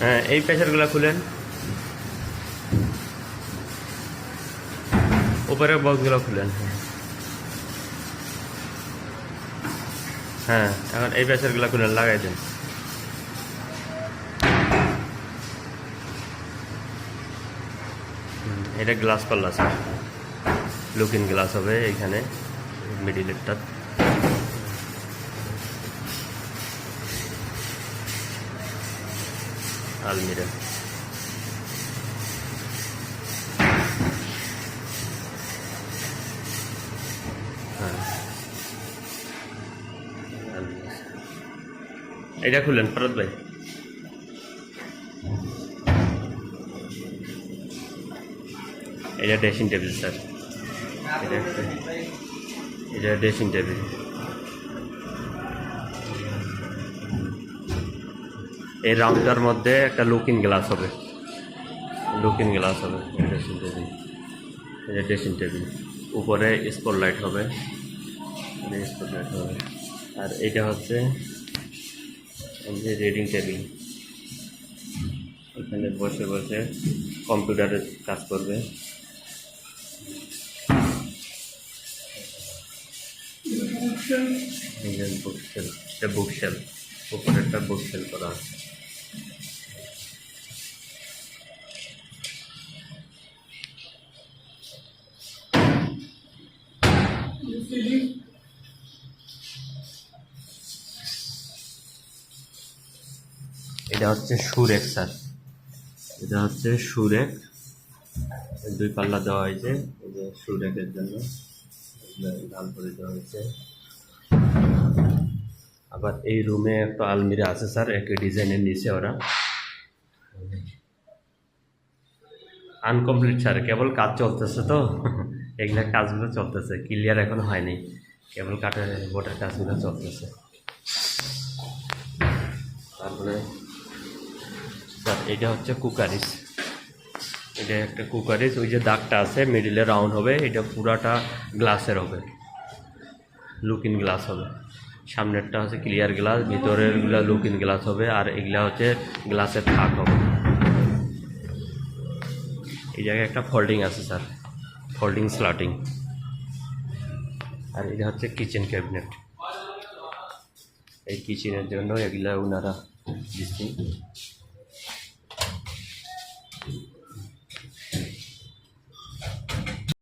হ্যাঁ, এই প্রেসারগুলো খুলেন, উপরের বক্সগুলো খুলেন। হ্যাঁ, এখন এই প্রেসারগুলো খুলেন, লাগাই দেন। এটা গ্লাস পাল্লা স্যার, লুকিং গ্লাস হবে এইখানে মিডিলেরটা। আলমিরা হ্যাঁ, এটা খুলেন ফরত ভাই। এটা ড্রেসিং টেবিল স্যার, এটা ড্রেসিং টেবিল। এই রাউন্ডটার মধ্যে একটা লুকিং গ্লাস হবে, লুকিং গ্লাস হবে। ড্রেসিং টেবিল, এটা ড্রেসিং টেবিল। উপরে স্পট লাইট হবে, স্পট লাইট হবে। আর এটা হচ্ছে যে রিডিং টেবিল, এখানে বসে বসে কম্পিউটারে কাজ করবে। বুকশেল, এটা বুকশেল, উপরে একটা বুকশেল করা আছে। এটা হচ্ছে সুরেক স্যার, এটা হচ্ছে সুরেক, দুই পাল্লা দেওয়া হয়েছে। এই যে সুরেকের জন্য লাল করে দেওয়া হয়েছে। আবার এই রুমে একটা আলমিরা আছে স্যার, একই ডিজাইনের নিচে ওরা। আনকমপ্লিট স্যার, কেবল কাজ চলতেছে তো এগুলা কাজগুলো চলতেছে, ক্লিয়ার এখন হয়নি, কেবল কাঠের বোর্ডের কাজগুলো চলতেছে। তারপরে স্যার এটা হচ্ছে কুকারিস, এটা একটা কুকারিস। ওই যে দাগটা আছে মিডিলে রাউন্ড হবে, এটা পুরাটা গ্লাসের হবে, লুকিং গ্লাস হবে। সামনেরটা হচ্ছে ক্লিয়ার গ্লাস, ভিতরেরগুলা লুকিং গ্লাস হবে, আর এগুলা হচ্ছে গ্লাসের থাক হবে। এই জায়গায় একটা ফোল্ডিং আছে স্যার, ফোল্ডিং স্লাটিং। আর এটা হচ্ছে কিচেন ক্যাবিনেট, এই কিচেনের জন্য এগুলা ওনারা দিচ্ছেন।